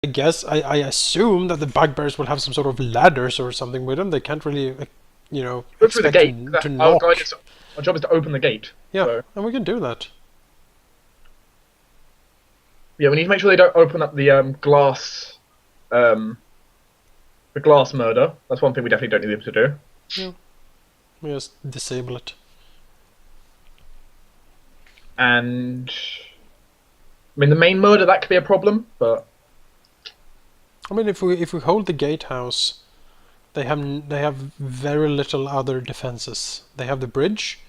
I guess I assume that the bugbears will have some sort of ladders or something with them. They can't really, Go through the expect gate. to Our knock. guy just, our job is to open the gate. Yeah, So and we can do that. yeah, we need to make sure they don't open up um, the glass murder. That's one thing we definitely don't need them to do. Yeah, we just disable it. And I mean, the main murder that could be a problem, but I mean, if we hold the gatehouse, they have very little other defenses. They have the bridge,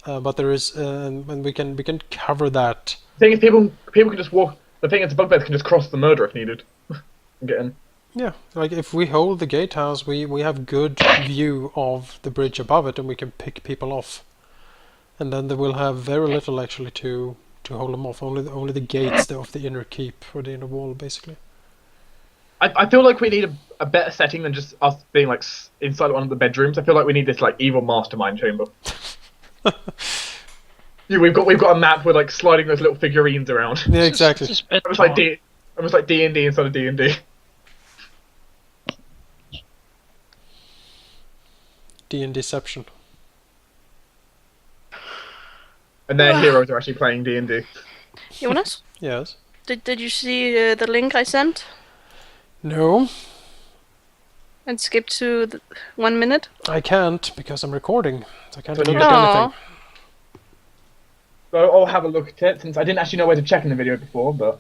but there is, and we can cover that. the thing is, people can just walk. The thing is, the bugbears can just cross the murder if needed and get in. Yeah, like if we hold the gatehouse, we have good view of the bridge above it, and we can pick people off. And then they will have very little actually to hold them off. Only the gates of the inner keep or the inner wall, basically. I feel like we need a better setting than just us being like inside one of the bedrooms. I feel like we need this like evil mastermind chamber. Yeah, we've got a map with like sliding those little figurines around. Yeah, exactly. It's just a bit Almost like D&D inside of D&D. D and Deception. And their heroes are actually playing D&D. Jonas, Yes. did you see the link I sent? No, And skip to 1 minute? I can't because I'm recording, so I can't So look you- at Aw. anything. So I'll have a look at it since I didn't actually know where to check in the video before, but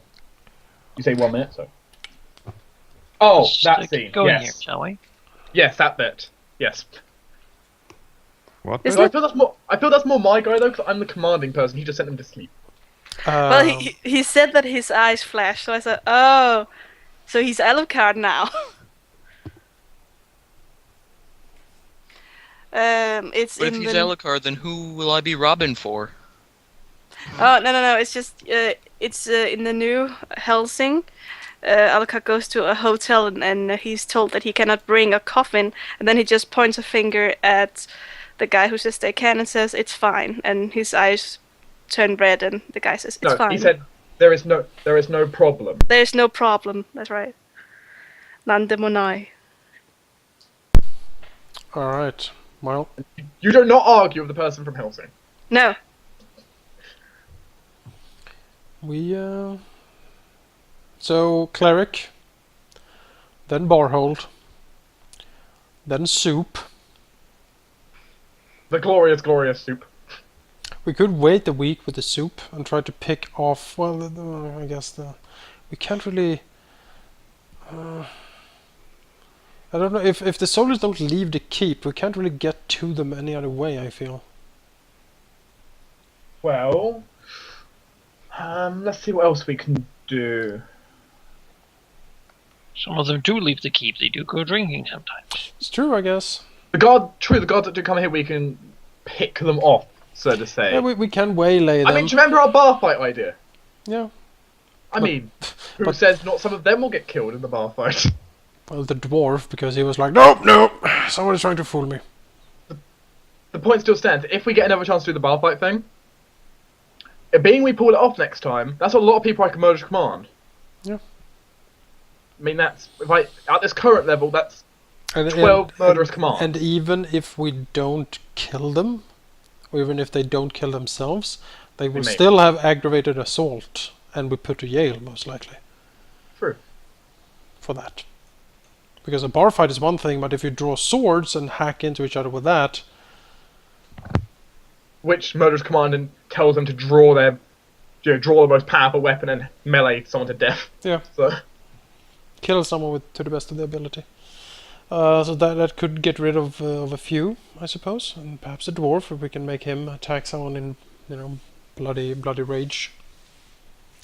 you say 1 minute, so. Oh, Let's that get scene. going Yes. here, shall we? Yes, that bit. Yes. What? Is So it? I feel that's more my guy though, because I'm the commanding person. He just sent them to sleep. Well, he said that his eyes flashed, so I said, oh, so he's Alucard now. It's But if in he's the... Alucard, then who will I be Robin for? Oh, no, it's just, it's in the new Helsing. Alucard goes to a hotel and he's told that he cannot bring a coffin, and then he just points a finger at the guy who says they can and says, it's fine, and his eyes turn red and the guy says, it's No, fine. he said there is no problem. There's no problem, that's right. Landemonai. Alright, well, You do not argue with the person from Helsing. No. we, so, Cleric, then Barhold, then Soup. The glorious, glorious soup. We could wait a week with the Soup and try to pick off, well, I guess we can't really... I don't know, if the soldiers don't leave the keep, we can't really get to them any other way, I feel. Well, let's see what else we can do. Some of them do leave the keep. They do go drinking sometimes. It's true, I guess. The guards that do come here, we can pick them off, so to say. Yeah, we can waylay them. I mean, do you remember our bar fight idea? Yeah. I mean, who but- says not some of them will get killed in the bar fight? Well, the dwarf, because he was like, nope, someone is trying to fool me. The point still stands. If we get another chance to do the bar fight thing, it being we pull it off next time, that's a lot of people I can murder to command. Yeah. I mean, that's at this current level, that's And, 12 murderous commands. And even if we don't kill them, or even if they don't kill themselves, they will may. still have aggravated assault, and we put to jail, most likely, True. for that. Because a bar fight is one thing, but if you draw swords and hack into each other with that, Which murderous command and tells them to draw draw the most powerful weapon and melee someone to death. yeah, So kill someone with to the best of their ability. So that could get rid of a few, I suppose, and perhaps a dwarf if we can make him attack someone in bloody rage,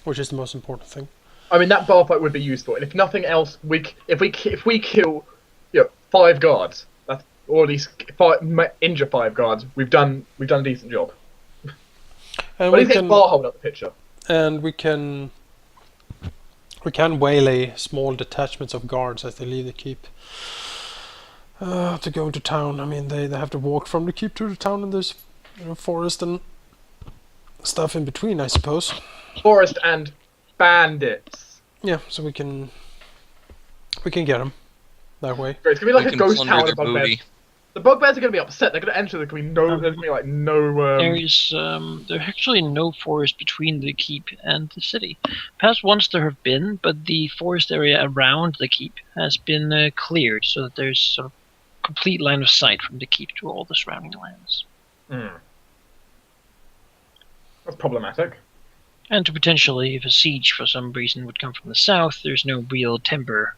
which is the most important thing. I mean, that bar fight would be useful, and if nothing else, if we kill 5 guards, that's or at least injure 5 guards, we've done a decent job. And But we he can bar hold up the picture. and we can waylay small detachments of guards as they leave the keep to go into town. I mean, they have to walk from the keep to the town, and there's forest and stuff in between, I suppose. Forest and bandits. Yeah, so we can we can get him that way. Great, it's gonna be like We a can ghost plunder town their of bugbears. booty. The bugbears are gonna be upset. They're gonna enter. There's gonna be no. There's gonna be like no. There's actually no forest between the keep and the city. Perhaps once there have been, but the forest area around the keep has been cleared so that there's sort of complete line of sight from the keep to all the surrounding lands. That's problematic. And to potentially, if a siege for some reason would come from the south, there's no real timber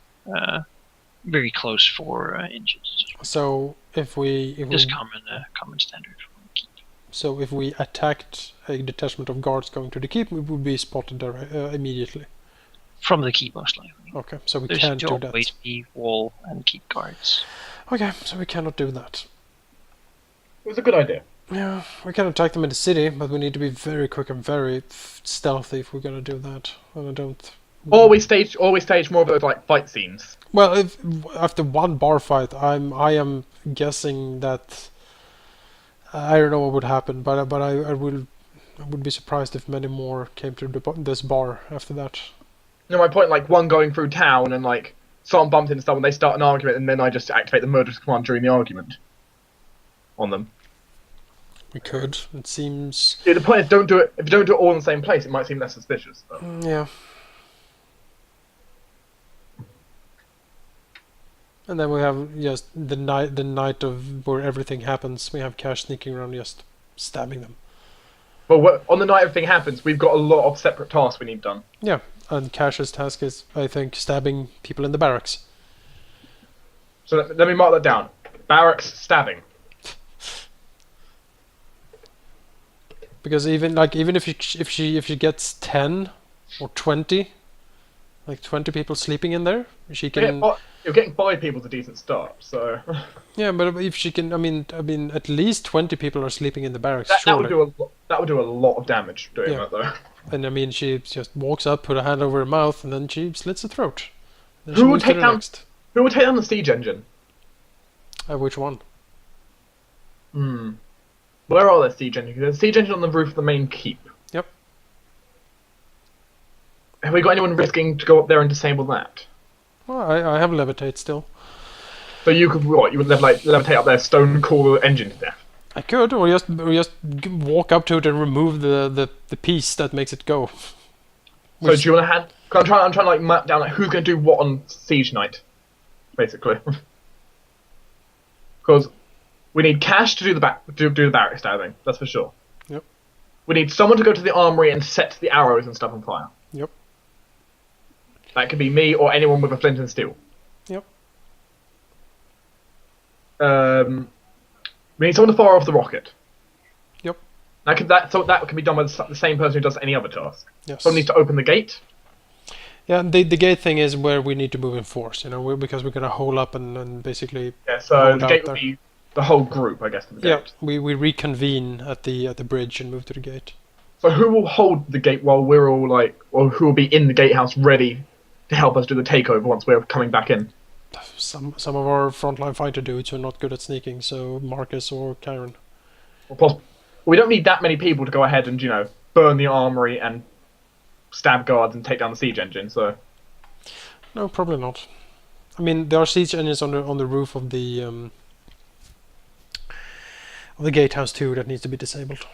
very close for engines. So if we Just common standard for the keep. so if we attacked a detachment of guards going to the keep, we would be spotted immediately. From the keep, most likely. Okay, so we There's can't do always that. be wall and keep guards. Okay, so we cannot do that. It was a good idea. Yeah, we can attack them in the city, but we need to be very quick and very stealthy if we're gonna do that. And I don't. Or we stage more of those like fight scenes. Well, if after one bar fight, I am guessing that I don't know what would happen, but I would be surprised if many more came to this bar after that. You know my point, like one going through town and like someone bumped into someone, they start an argument, and then I just activate the murderous command during the argument on them. We could. It seems. Yeah, the point is, don't do it. If you don't do it all in the same place, it might seem less suspicious. But. Yeah. And then we have just the night of where everything happens. We have Cash sneaking around, just stabbing them. Well, on the night everything happens, we've got a lot of separate tasks we need done. Yeah, and Cash's task is, I think, stabbing people in the barracks. So let me mark that down. Barracks stabbing. Because even if she gets 10 or 20, like 20 people sleeping in there, she can. You're getting 5 people is a decent start. So Yeah, but if she can, I mean, at least 20 people are sleeping in the barracks. that surely. would do a lot of damage doing that though. And I mean, she just walks up, put a hand over her mouth, and then she slits the throat. Then she Who would moves to take the down? next. Who would take down the siege engine? Which one? Where are the siege engines? There's a siege engine on the roof of the main keep. Yep. Have we got anyone risking to go up there and disable that? Well, I have levitate still. So you could what? You would levitate up there, stone cool the engine to death. I could, or just walk up to it and remove the piece that makes it go. So do you want to hand? Cause I'm trying to like map down like who's going to do what on siege night, basically. Because we need Cash to do the barrack stabbing. That's for sure. Yep. We need someone to go to the armory and set the arrows and stuff on fire. Yep. That could be me or anyone with a flint and steel. Yep. We need someone to fire off the rocket. Yep. That can be done by the same person who does any other task. Yes. Someone needs to open the gate. Yeah, the gate thing is where we need to move in force, because we're gonna hole up and basically. Yeah, so hold the out gate there. would be the whole group, I guess. To the Yeah, gate. we reconvene at the bridge and move to the gate. So who will hold the gate while we're all or who will be in the gatehouse ready to help us do the takeover once we're coming back in? Some of our frontline fighter dudes who are not good at sneaking, so Marcus or Kyron. We don't need that many people to go ahead and burn the armory and stab guards and take down the siege engine. So No, probably not. I mean, there are siege engines on the roof of the gatehouse too that needs to be disabled.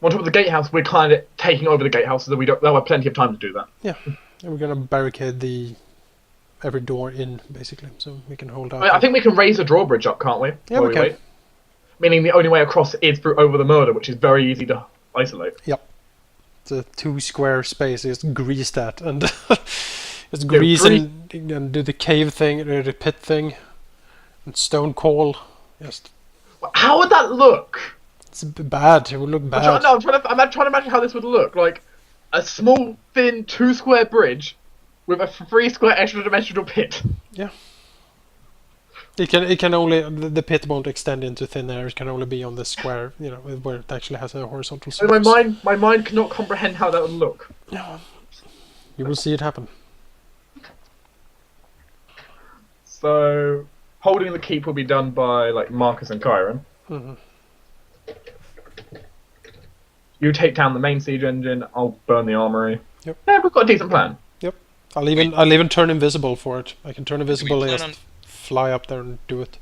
on top of the gatehouse, we're kind of taking over the gatehouse so that they'll have plenty of time to do that. Yeah, and we're gonna barricade every door in basically, so we can hold out. I think we can raise the drawbridge up, can't we? Yeah, While we can. wait? Meaning the only way across is through over the murder, which is very easy to isolate. Yep. It's a 2 square space. Just grease that and just Yeah, grease and do the cave thing, the pit thing, and stone coal. Just How would that look? it's bad. It would look bad. I'm trying to imagine how this would look. Like a small, thin 2 square bridge with a 3 square extra dimensional pit. Yeah. It can only the pit won't extend into thin air. It can only be on the square, where it actually has a horizontal And surface. my mind cannot comprehend how that would look. Yeah. You will see it happen. So holding the keep will be done by Marcus and Kyron. Mhm. You You take down the main siege engine. I'll burn the armory. Yep. Yeah, we've got a decent plan. I'll even turn invisible for it. I can turn invisible and plan just on- fly up there and do it.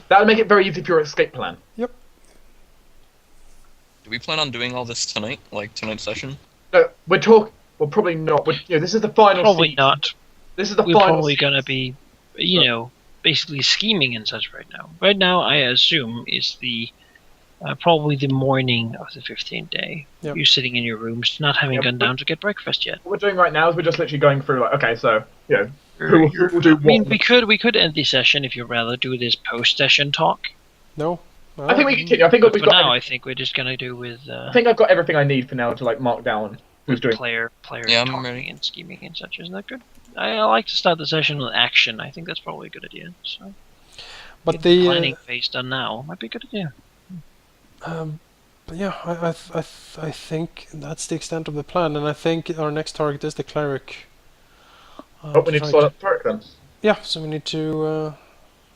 That'll make it very easy for your escape plan. Do we plan on doing all this tonight, like tonight's session? No, well, probably not. This is the final. Probably season. not. This is the We're final. probably gonna be, basically scheming and such right now. Right now, I assume is the probably the morning of the 15th day. Yep. You're sitting in your rooms, not having Yep. gone down to get breakfast yet. What we're doing right now is we're just literally going through like, okay, so who will do I mean, what? we could end the session if you'd rather do this post-session talk. No. I think we continue. I think But we've for got. now, I think we're just gonna do with I think I've got everything I need for now to like mark down who's doing. player Yeah, I'm talking ready. and scheming and such. Isn't that good? I like to start the session with action. I think that's probably a good idea. So, But get the the planning phase done now might be a good idea. but yeah, I think that's the extent of the plan, and I think our next target is the cleric. Oh, we need to try sort out the cleric then. Yeah, so we need to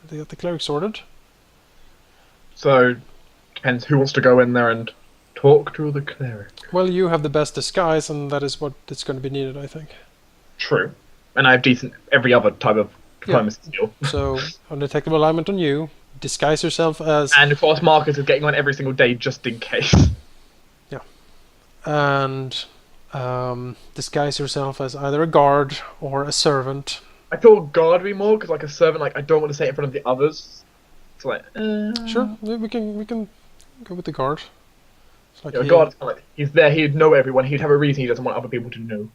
get the cleric sorted. So depends who wants to go in there and talk to the cleric. Well, you have the best disguise, and that is what is going to be needed, I think. True, and I have decent every other type of diplomacy skill. So, undetectable alignment on you. Disguise yourself as And of course, Marcus is getting on every single day just in case. and disguise yourself as either a guard or a servant. I thought guard would be more because like a servant, like I don't want to say it in front of the others. It's like Sure, yeah, we can go with the guard. It's like a he- guard. Like he's there, he'd know everyone. He'd have a reason he doesn't want other people to know.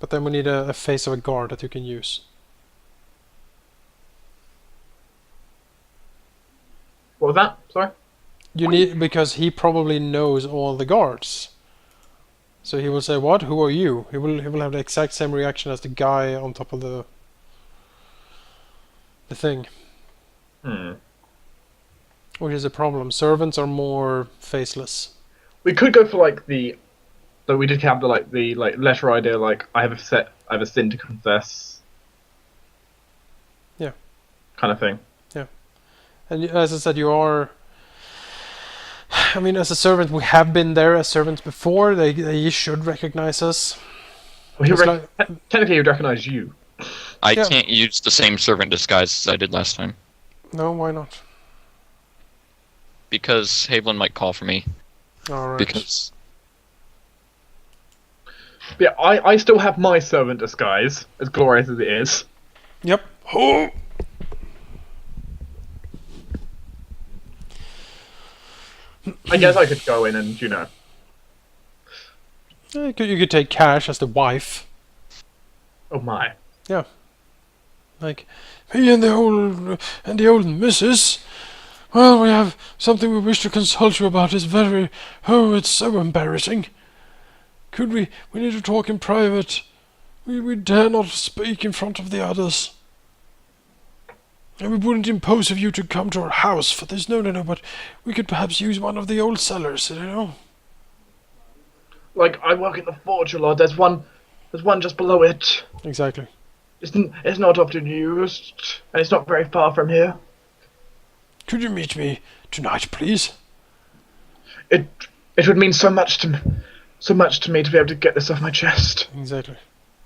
But then we need a face of a guard that you can use. What was that? Sorry. You need because he probably knows all the guards. So he will say, "What? Who are you?" He will have the exact same reaction as the guy on top of the thing, which is a problem. Servants are more faceless. We could go for like the. So we did have the letter idea. Like I have a sin to confess. Yeah. Kind of thing. And as I said, you are. I mean, as a servant, we have been there as servants before. They should recognize us. Well, he It's technically, he would recognize you. I Yeah. can't use the same servant disguise as I did last time No, why not? because Havelin might call for me. All right. Because Yeah, I still have my servant disguise, as glorious as it is. Yep. Oh. I guess I could go in and You could take Cash as the wife. oh my. Like, me and the old missus. Well, we have something we wish to consult you about. It's so embarrassing. Could we need to talk in private. We dare not speak in front of the others. And we wouldn't impose of you to come to our house for this, no, but we could perhaps use one of the old cellars, Like I work in the forge a lot. There's one just below it. Exactly. It's not often used, and it's not very far from here. Could you meet me tonight, please? It would mean so much to me to be able to get this off my chest. Exactly.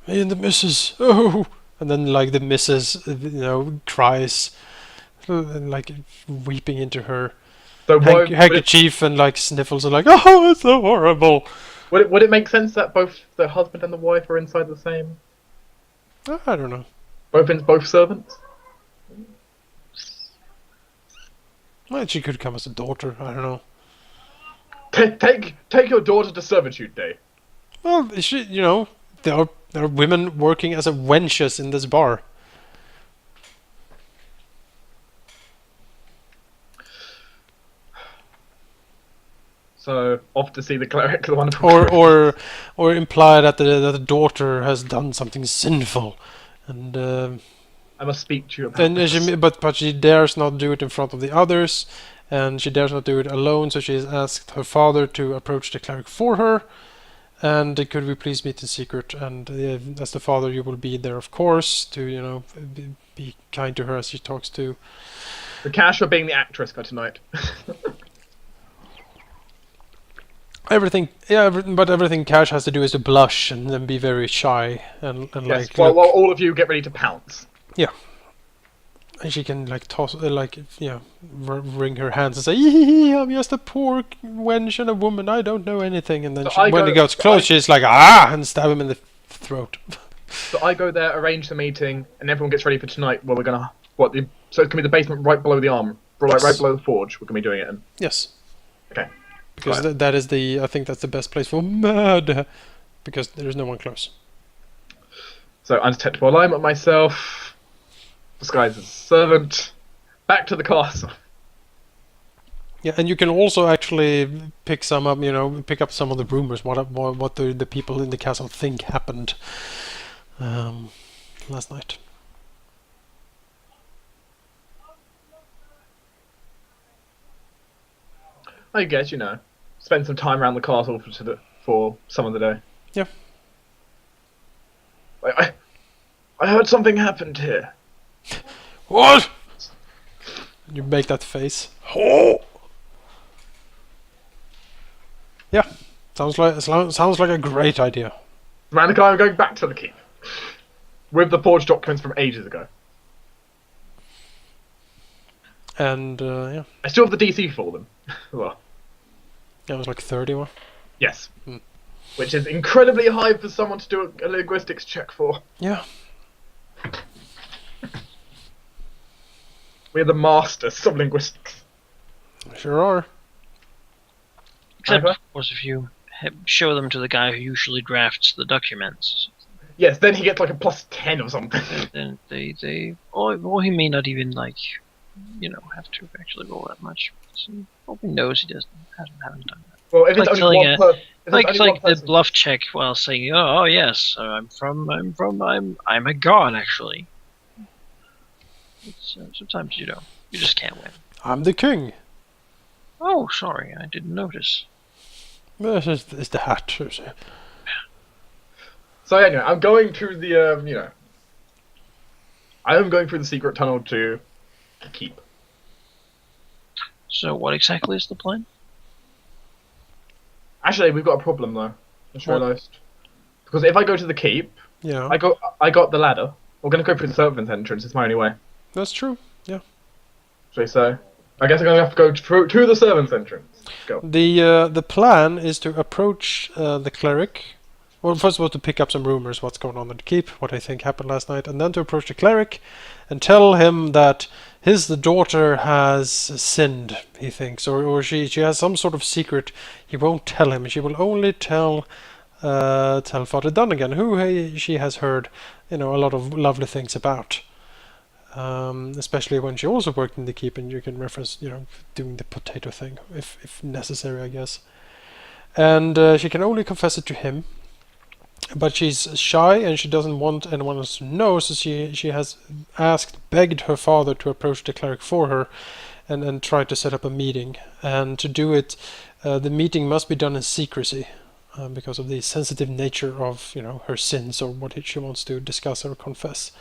Me and the missus. Oh! And then, like, the missus, cries, like, weeping into her So handkerchief and, like, sniffles and, like, oh, it's so horrible. would it make sense that both the husband and the wife are inside the same? I don't know. Both servants? Well, she could come as a daughter. I don't know. Take your daughter to servitude day. Well, there are women working as a wenches in this bar. So off to see the cleric, the wonderful cleric. Or imply that the daughter has done something sinful, and I must speak to you about this. but she dares not do it in front of the others, and she dares not do it alone. So she has asked her father to approach the cleric for her. And could we please meet in secret? And as the father, you will be there, of course, to be kind to her as she talks to. The cash for being the actress for tonight. Everything, yeah, but everything Cash has to do is to blush and then be very shy and Yes. like While look, all of you get ready to pounce. and she can like toss, like wring her hands and say, "Hee, I'm just a poor wench and a woman. I don't know anything." And then So when he gets close, she's like, "Ah!" and stab him in the throat. So I go there, arrange the meeting, and everyone gets ready for tonight. Where we're gonna so it's gonna be the basement right below the arm, right below the forge. We're gonna be doing it in. Yes. Okay. Because Right. that is I think that's the best place for murder, because there is no one close. So undetectable alignment myself, disguised as a servant, back to the castle. Yeah, and you can also actually pick some up, pick up some of the rumors, what the people in the castle think happened last night. I guess spend some time around the castle for some of the day. Yeah. I heard something happened here. What? You make that face. Oh. Yeah, sounds like a great idea. Man, and I are going back to the keep with the forged documents from ages ago. And yeah, I still have the DC for them. Well, it was like 31. yes, Hmm. which is incredibly high for someone to do a linguistics check for. Yeah. We're the masters of linguistics. Sure are. Except, Okay. of course, if you show them to the guy who usually drafts the documents, Yes, then he gets like a +10 or something. then or he may not even have to actually roll that much. So he probably knows he haven't done that. Well, if it's Like only telling one person, It's like the bluff check while saying, "Oh yes, I'm a god." Actually, sometimes you just can't win. I'm the king. Oh, sorry, I didn't notice. This is the hat. So anyway, I'm going through the I am going through the secret tunnel to keep. So, what exactly is the plan? Actually, we've got a problem though. Just What? realised. Because if I go to the keep, Yeah, I got the ladder. We're gonna go through the servants' entrance. It's my only way. that's true. So I guess I'm gonna have to go through to the servants' entrance. Go. The plan is to approach the cleric. Well, first of all, to pick up some rumors, what's going on at the keep, what I think happened last night, and then to approach the cleric and tell him that the daughter has sinned, he thinks, or she has some sort of secret he won't tell him. She will only tell Father Dunnigan, who she has heard, a lot of lovely things about. Especially when she also worked in the keep, and you can reference, doing the potato thing, if necessary, I guess. And she can only confess it to him. But she's shy and she doesn't want anyone else to know, so she has begged her father to approach the cleric for her and try to set up a meeting. And to do it, the meeting must be done in secrecy because of the sensitive nature of her sins or what she wants to discuss or confess.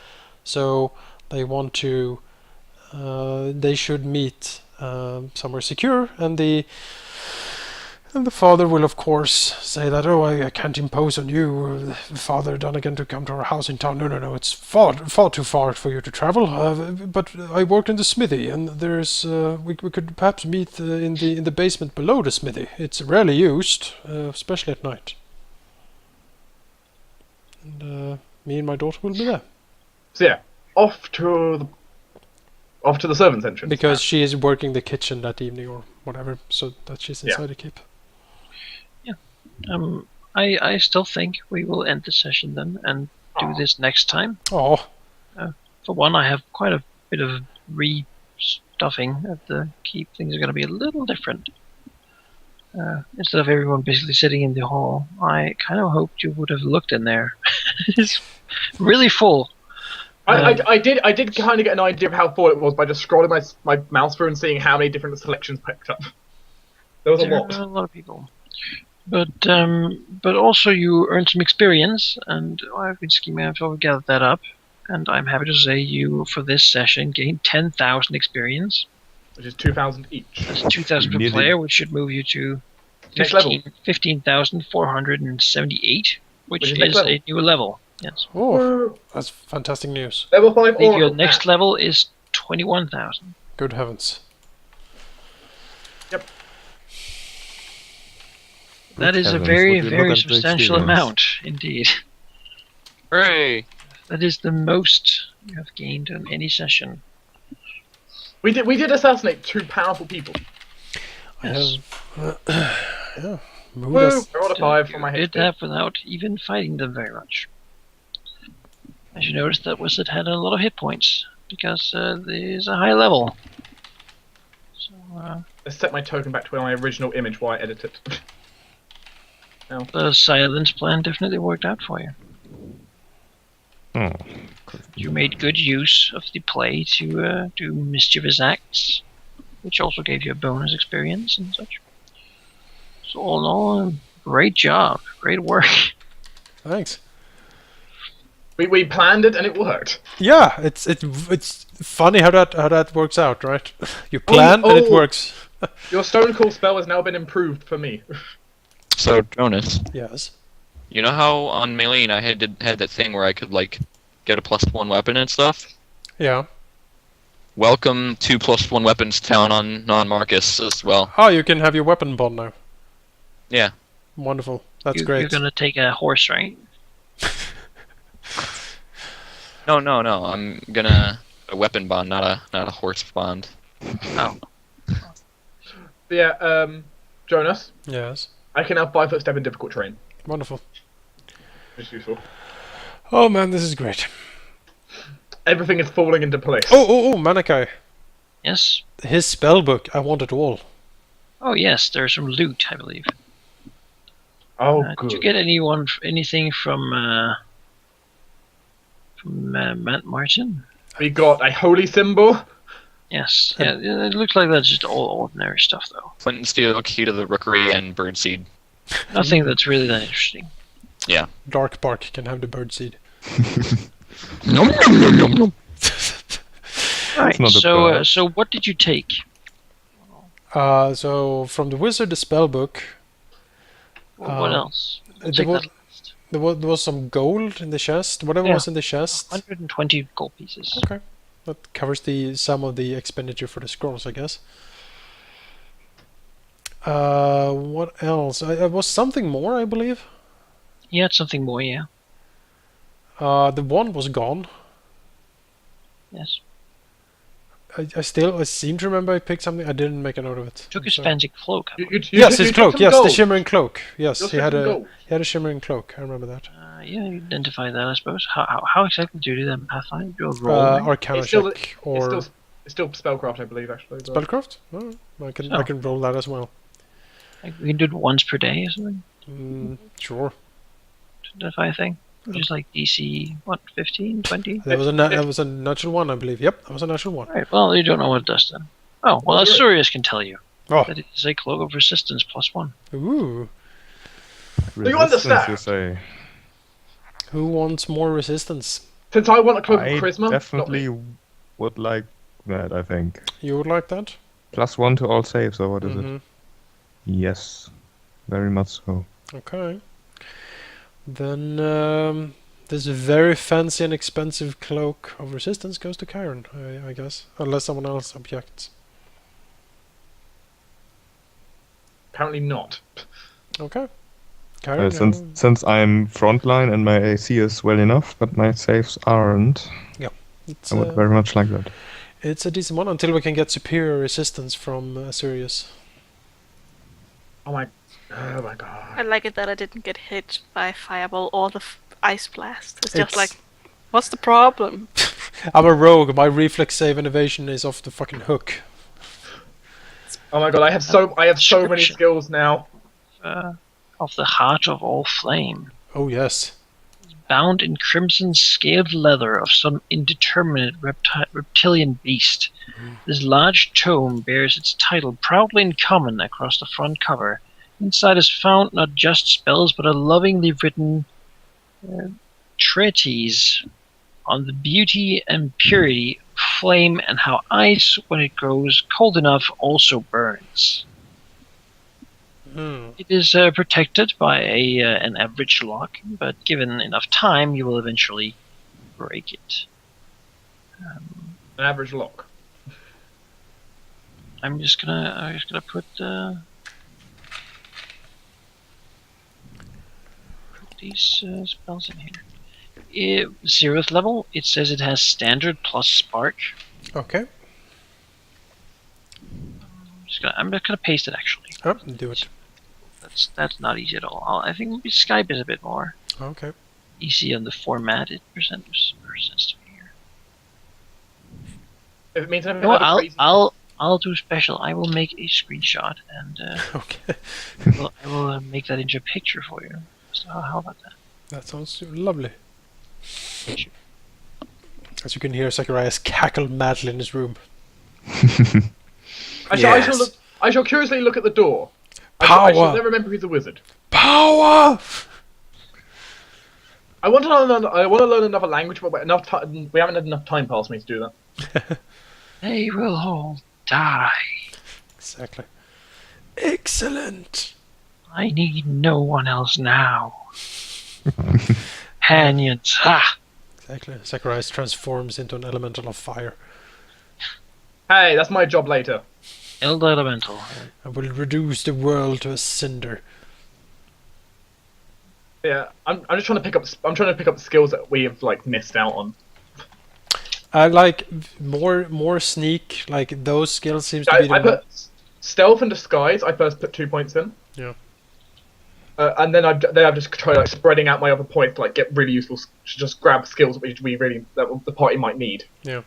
So they want to, they should meet somewhere secure, and the father will, of course, say that, "Oh, I can't impose on you, Father Dunnigan, to come to our house in town. No, it's far too far for you to travel. But I worked in the smithy, and there's we could perhaps meet in the basement below the smithy. It's rarely used, especially at night. And me and my daughter will be there So yeah, off to the servants' entrance. because she is working the kitchen that evening or whatever, so that she's inside the keep." I still think we will end the session then and do this next time. Oh, For one, I have quite a bit of re-stuffing at the keep. Things are going to be a little different. Instead of everyone basically sitting in the hall, I kind of hoped you would have looked in there. It's really full. I did kind of get an idea of how full it was by just scrolling my mouse through and seeing how many different selections picked up. There was a There lot. are a lot of people. But also you earned some experience, and I've been scheming to gather that up. And I'm happy to say you, for this session, gained 10,000 experience. Which is 2,000 each. That's 2,000 per Nearly. player, which should move you to Next level. 15,478, which Which is is next level. a new level. Yes. Oh, Woo. that's fantastic news. Level 5 Your Oracle. next level is 21,000. Good heavens. Yep. That is a heavens, very, would you look very at the substantial experience? amount, indeed. Hooray! That is the most you have gained on any session. We did assassinate 2 powerful people. I Yes. have. Yeah. Mood Woo! has- I rolled a 5 for You my did HP. that without even fighting them very much. As you noticed, that wizard had a lot of hit points because there's a high level. So Let's set my token back to my original image while I edit it. the silence plan definitely worked out for you. Oh. You made good use of the play to do mischievous acts, which also gave you a bonus experience and such. So all in all, great job, great work. Thanks. We planned it and it worked. Yeah, it's funny how that works out, right? You plan and it oh. works. Your Stone Cool spell has now been improved for me. So, Jonas, Yes. you know how on Maylene I had that thing where I could, like, get a +1 weapon and stuff? Yeah. Welcome to +1 weapons town on non-Marcus as well. Oh, you can have your weapon bond now. Yeah. Wonderful. That's You're great. gonna take a horse, right? No. I'm gonna a weapon bond, not a horse bond. Oh, But yeah, Jonas, Yes. I can now 5-foot step in difficult terrain. Wonderful. Which is useful. Oh man, this is great. Everything is falling into place. Oh, Manakai. yes. His spell book. I want it all. Oh yes, there's some loot, I believe. Oh, Did good. you get anything from Matt Martin? We got a holy symbol. Yes. Yeah, it looks like that's just all ordinary stuff, though. Flint and steel, key to the rookery, and birdseed. Nothing that's really that interesting. Dark Bark can have the birdseed. Nom nom nom nom nom. Right. not a bird. So what did you take? So from the wizard, the spell book. What else? there Take was- that list. There was some gold in the chest. Whatever Yeah. was in the chest. 120 gold pieces. Okay. That covers the sum of the expenditure for the scrolls, I guess. What else? Was something more, I believe. You had something more, yeah. The one was gone. Yes. I seem to remember I picked something. I didn't make a note of it. Took I'm his sorry. fancy cloak. I believe. Yes, his took cloak. some Yes, the gold. shimmering cloak. Yes, You're he had taking a gold. shimmering cloak. I remember that. Yeah, you identify that, I suppose. How exactly do you do that in Pathfinder? Do you roll? Arcana It's still- check or It's still spellcraft, I believe, actually. but- spellcraft. Oh, I Oh. can roll that as well. Like, we can do it once per day or something? Sure. To identify a thing? Just like DC, what, 15, 20? That was a natural one, I believe. Yep, that was a natural one. Right, well, you don't know what it does then. Oh, well, Alright. Asurius can tell you. Oh, That it is a cloak of resistance +1. ooh. you Resistance, understand? you say? Who wants more resistance? Since I want a cloak I of charisma, definitely would like that, I think. You would like that? +1 to all saves, or what is it? Mhm. Yes. Very much so. Okay. Then this very fancy and expensive cloak of resistance goes to Chiron, I guess, unless someone else objects. apparently not. Okay. Chiron, Since I'm frontline and my AC is well enough, but my saves aren't, it's, I would very much like that. it's a decent one until we can get superior resistance from Sirius. Oh my I god. like it that I didn't get hit by fireball or the ice blast. It's just It's- like, what's the problem? I'm a rogue. My reflex save and evasion is off the fucking hook. Oh my god, I have so many Description. skills now. Of the heart of all flame. Oh yes. Bound in crimson scaled leather of some indeterminate reptilian beast. This large tome bears its title proudly in common across the front cover. Inside is found not just spells, but a lovingly written treatise on the beauty and purity of flame and how ice, when it grows cold enough, also burns. It is protected by an average lock, but given enough time, you will eventually break it. An average lock. I'm just gonna put these spells in here. 0th level, it says it has standard plus spark. Okay. I'm just gonna paste it actually. Oh, do it. That's not easy at all. I think maybe Skype is a bit more Okay. easy on the format. It presents to me here. If it means anything, No, crazy. I'll do special. I will make a screenshot and Okay. I will make that into a picture for you. So how about that? That sounds lovely. As you can hear, Zacharias cackle madly in his room. I shall curiously look at the door. I Power! shall never remember he's a wizard. Power! I want to learn another language, but we haven't had enough time past me to do that. They will all die. Exactly. Excellent! I need no one else now. Companions. Ha! Exactly. Zacharias transforms into an elemental of fire. Hey, that's my job later. Elder Elemental. I will reduce the world to a cinder. Yeah, I'm just trying to pick up. I'm trying to pick up skills that we have like missed out on. I like more sneak. Like those skills seems to be the I put stealth and disguise. I first put 2 points in. Yeah. And then I've just tried like spreading out my other points to like get really useful. Just grab skills that the party might need. Yeah.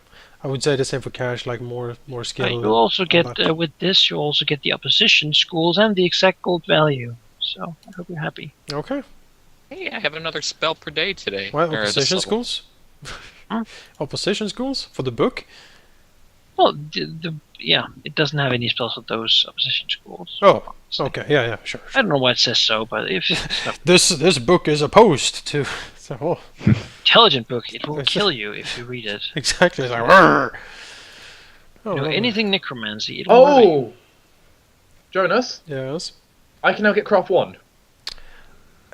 I would say the same for cash. Like more skill. You'll also on get that. with this. You'll also get the opposition schools and the exact gold value. So I hope you're happy. Okay. Hey, I have another spell per day today. Well, Or this opposition level. schools. Huh? Opposition schools for the book. Well, it doesn't have any spells with those opposition schools. Oh. Okay. Yeah. Sure. I don't know why it says so, but if This book is opposed to. So, oh, intelligent book, it will kill you if you read it. exactly. It's like. "Rrr." Oh, lovely. Anything necromancy, it will murder you. Oh, Jonas, Yes. I can now get craft wand.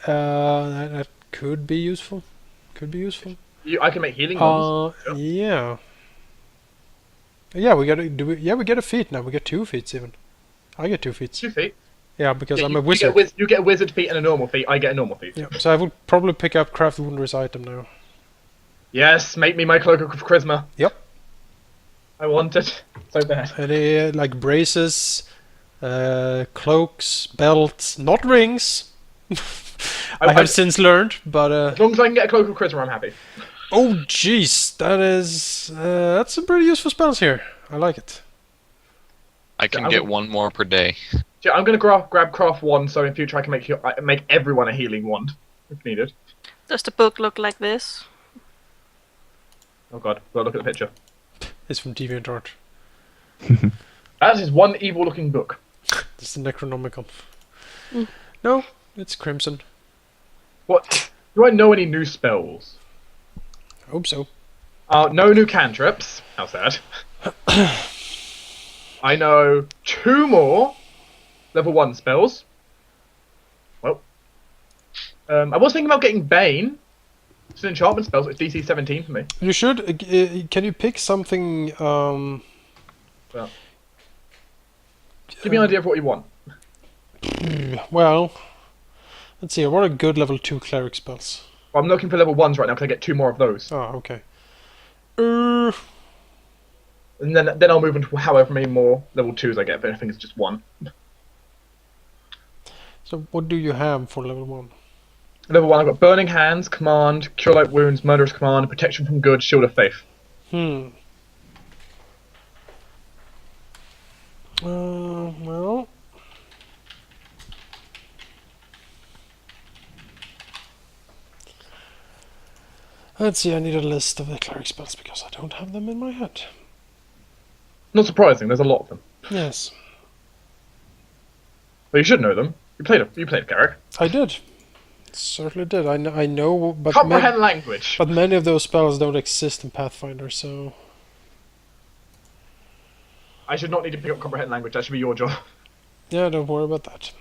That could be useful. I can make healing wands. Yeah. Yeah, we get a feat now. We get 2 feats even. I get 2 feats. 2 feet. Yeah, because Yeah, I'm a wizard. You get a wizard feat and a normal feat. I get a normal feat. Yeah, so I would probably pick up craft wondrous item now. Yes, make me my cloak of charisma. Yep. I want it so bad. Any like braces, cloaks, belts, not rings. I have since learned, but As long as I can get a cloak of charisma, I'm happy. oh jeez, that's some pretty useful spells here. I like it. I can I'm get gonna- one more per day. Yeah, I'm gonna grab craft wand, so in future I can make everyone a healing wand if needed. Does the book look like this? Oh god, well, look at the picture. It's from DeviantArt. That is one evil-looking book. It's the Necronomicon. Mm. No, it's Crimson. What? Do I know any new spells? I hope so. No new cantrips. How sad. I know 2 more level 1 spells. Well, I was thinking about getting Bane. It's an enchantment spell, so it's DC 17 for me. You should. Can you pick something? Well, give me an idea of what you want. Well, let's see. What are good level 2 cleric spells? Well, I'm looking for level 1s right now because I get 2 more of those. Oh, okay. And then I'll move into however many more level 2s I get, but I think it's just 1. So what do you have for level 1? Level 1, I've got Burning Hands, Command, Cure Light Wounds, Murderous Command, Protection from Good, Shield of Faith. Well. Let's see, I need a list of the cleric spells because I don't have them in my head. Not surprising, there's a lot of them. Yes, But you should know them. You played Carrick. I did. Certainly did. I know, but Comprehend language. but many of those spells don't exist in Pathfinder, so I should not need to pick up Comprehend language, that should be your job. yeah, don't worry about that.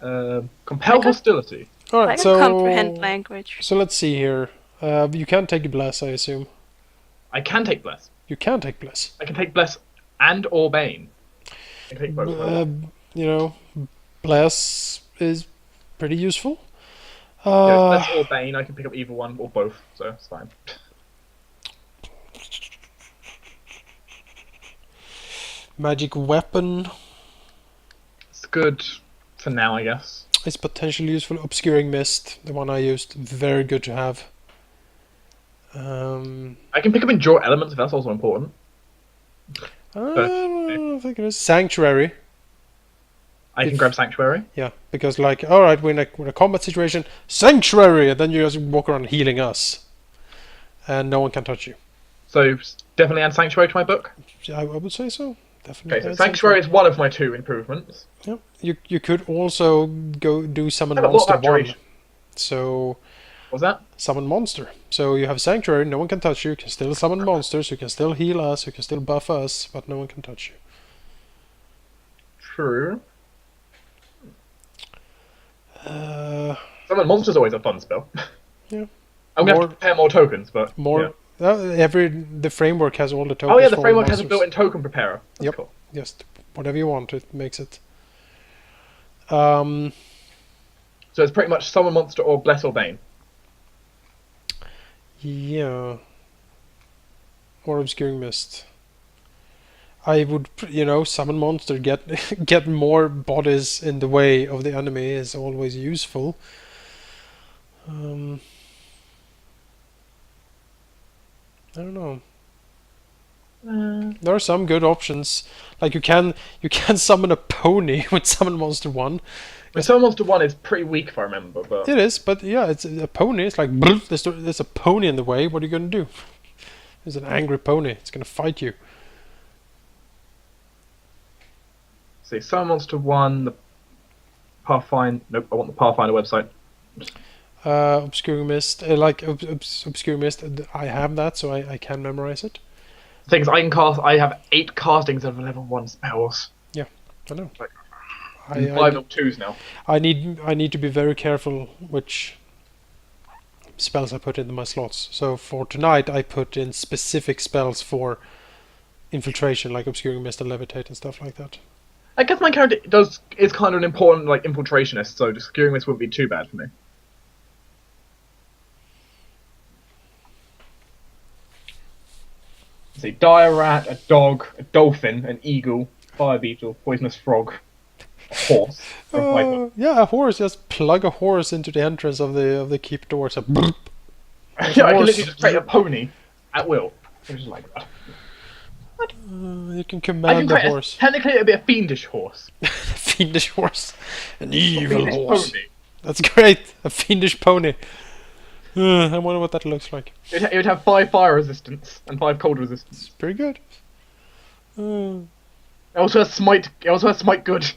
Compel I can- hostility. All I right, can so comprehend language. so let's see here. You can't take bless, I assume. I can take bless. You can take bless. I can take bless and or bane. I can take both. if I want. You know, bless is pretty useful. Yeah, it's bless or bane. I can pick up either one or both, so it's fine. Magic weapon It's good for now, I guess. is potentially useful. Obscuring mist, the one I used, very good to have. I can pick up endure elements if that's also important. I don't think it is sanctuary. I can grab sanctuary. Yeah, because like, all right, we're in a combat situation, sanctuary, and then you just walk around healing us, and no one can touch you. So definitely add sanctuary to my book. I would say so. Definitely. Okay, so add sanctuary is one of my 2 improvements. Yeah, you could also go do summon I have a lot monster of 1. abjuration. So What's that? summon monster. So you have sanctuary, no one can touch you. You can still summon monsters. You can still heal us. You can still buff us, but no one can touch you. True. Summon monster's always a fun spell. Yeah. I'm gonna have to prepare more tokens, but more. yeah. The framework has all the tokens. Oh yeah, the for framework has a monsters. built-in token preparer. That's Yep. cool. Just whatever you want, it makes it. So it's pretty much summon monster or bless or bane. Yeah. Or obscuring mist. I would, summon monster, get more bodies in the way of the enemy is always useful. I don't know. There are some good options. Like you can summon a pony with summon monster 1. But summon monster 1 is pretty weak if I remember, but It is, but yeah, it's a pony. It's like there's a pony in the way. What are you gonna do? There's an angry pony. It's gonna fight you. see, summon monster 1, the Pathfinder. Nope, I want the Pathfinder website. Obscuring mist, obscuring mist. I have that, so I can memorize it. The thing is, I have 8 castings of level 1 spells. I know. Like, I 5 level 2s now. I need to be very careful which spells I put into my slots. So for tonight, I put in specific spells for infiltration, like obscuring mist and levitate and stuff like that. I guess my character is kind of an important like infiltrationist, so just securing this wouldn't be too bad for me. Let's see, dire rat, a dog, a dolphin, an eagle, fire beetle, poisonous frog, a horse, or a viper. Yeah, a horse. Just plug a horse into the entrance of the keep door. So Yeah, I can literally just create a pony at will. Which is like that. you can I can command the create horse. technically it'd be a fiendish horse. Fiendish horse. An A evil fiendish horse. pony. That's great. A fiendish pony. I wonder what that looks like. It would have 5 fire resistance and 5 cold resistance. It's pretty good. It also has smite. It also has smite good.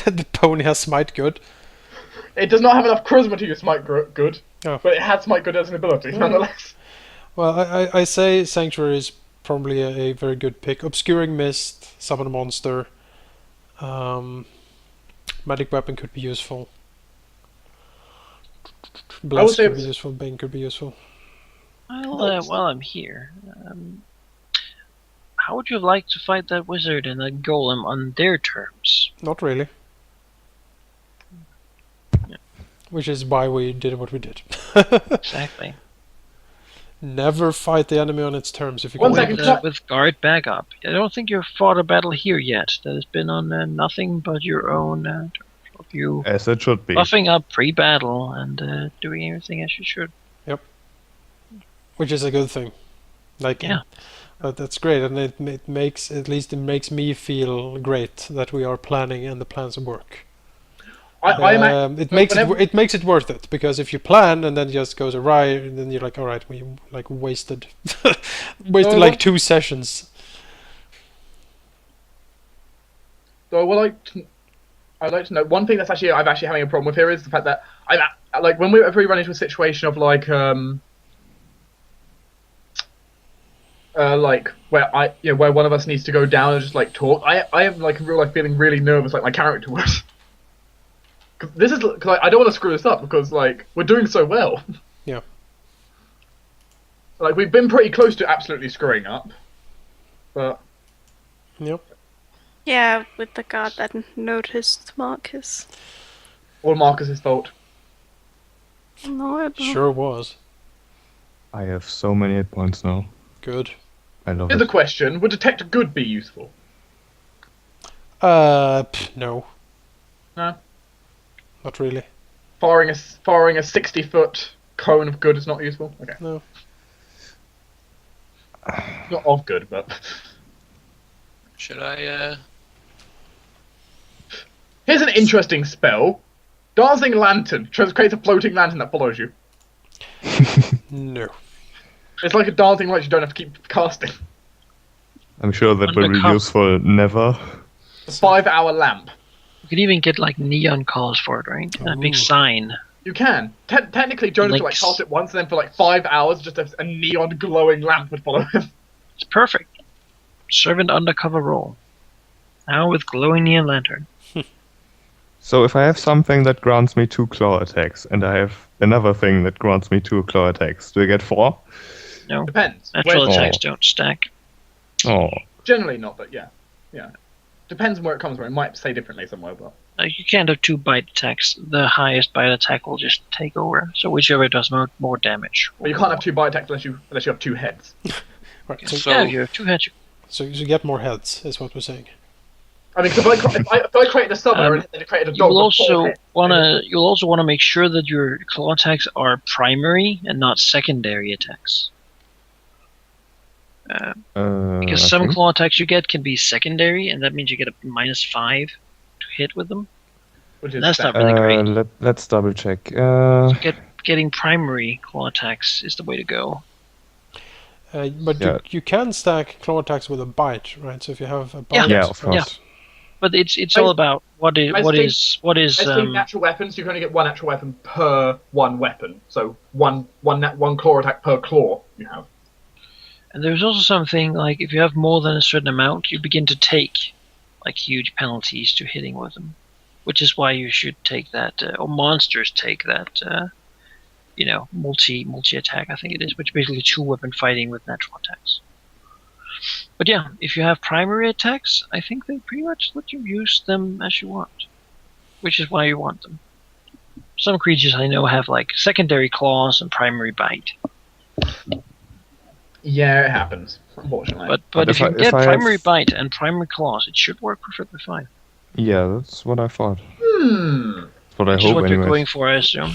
The pony has smite good. It does not have enough charisma to use smite good, Oh. but it has smite good as an ability nonetheless. Well, I say Sanctuary is probably a very good pick. Obscuring Mist, Summon a Monster. Magic Weapon could be useful. Blast say could be useful. Bane could be useful. Well, while I'm here, how would you like to fight that wizard and that golem on their terms? Not really. Yeah. Which is why we did what we did. Exactly. Never fight the enemy on its terms if you One can. second. help it. With guard backup. I don't think you've fought a battle here yet that has been on nothing but your own terms of you As it should be. buffing up pre-battle and doing everything as you should. Which is a good thing. Like, Yeah. That's great, and it makes me feel great that we are planning and the plans work. It makes it worth it, because if you plan and then it just goes awry, and then you're like, all right, we like wasted like 2 sessions. So I'd like to know one thing that's I'm actually having a problem with here is the fact that like whenever we run into a situation of like where one of us needs to go down and just like talk, I am like in real life feeling really nervous, like my character would. This is because I don't want to screw this up because like we're doing so well. Yeah. Like we've been pretty close to absolutely screwing up, but Yep. Yeah, with the guard that noticed Marcus. all Marcus's fault. No, I don't. Sure was. I have so many hit points now. Good. I love Here's the it. question: would detect good be useful? No. No. Not really. Firing a 60-foot cone of good is not useful. Okay. No. Not of good, but Should I? here's an interesting spell: Dancing Lantern creates a floating lantern that follows you. No. It's like a dancing light you don't have to keep casting. I'm sure that will be Undercover. useful. Never. A 5-hour lamp. You could even get like neon colors for it, right? And a big Ooh. sign. You can. Technically, Jonas could like Links. cast it once, and then for like 5 hours, just a neon glowing lamp would follow him. It's perfect. Servant undercover role. Now with glowing neon lantern. So if I have something that grants me 2 claw attacks, and I have another thing that grants me 2 claw attacks, do I get 4? No, Depends. natural Where's- attacks don't stack. Oh. Generally not, but yeah. Depends on where it comes from. It might say differently somewhere, but You can't have 2 bite attacks. The highest bite attack will just take over. So whichever does more damage. you can't have 2 bite attacks unless you have 2 heads. Right. So, So Yeah, you have 2 heads. so you get more heads, is what we're saying. I mean, 'cause if I created a summoner and then created a You dog will with 4 also heads, you'll also wanna make sure that your claw attacks are primary and not secondary attacks. Because I some think. claw attacks you get can be secondary, and that means you get a -5 to hit with them. which is That's not standard. really great. Let's double check. Getting primary claw attacks is the way to go. But Yeah. you can stack claw attacks with a bite, right? So if you have a Yeah. bite, Yeah, of Yeah. course. But it's I- all about what I is Let's take natural weapons. You can only get 1 natural weapon per 1 weapon. So one claw attack per claw you have. and there's also something like if you have more than a certain amount, you begin to take like huge penalties to hitting with them, which is why you should take that, or monsters take that, multi attack. I think it is, which is basically 2 weapon fighting with natural attacks. But yeah, if you have primary attacks, I think they pretty much let you use them as you want, which is why you want them. Some creatures I know have like secondary claws and primary bite, Yeah, it happens. Unfortunately. but if if you I- can if get I have- primary bite and primary claws, it should work perfectly fine. Yeah, that's what I thought. That's What I Which is hope what you're anyways. going for, I assume.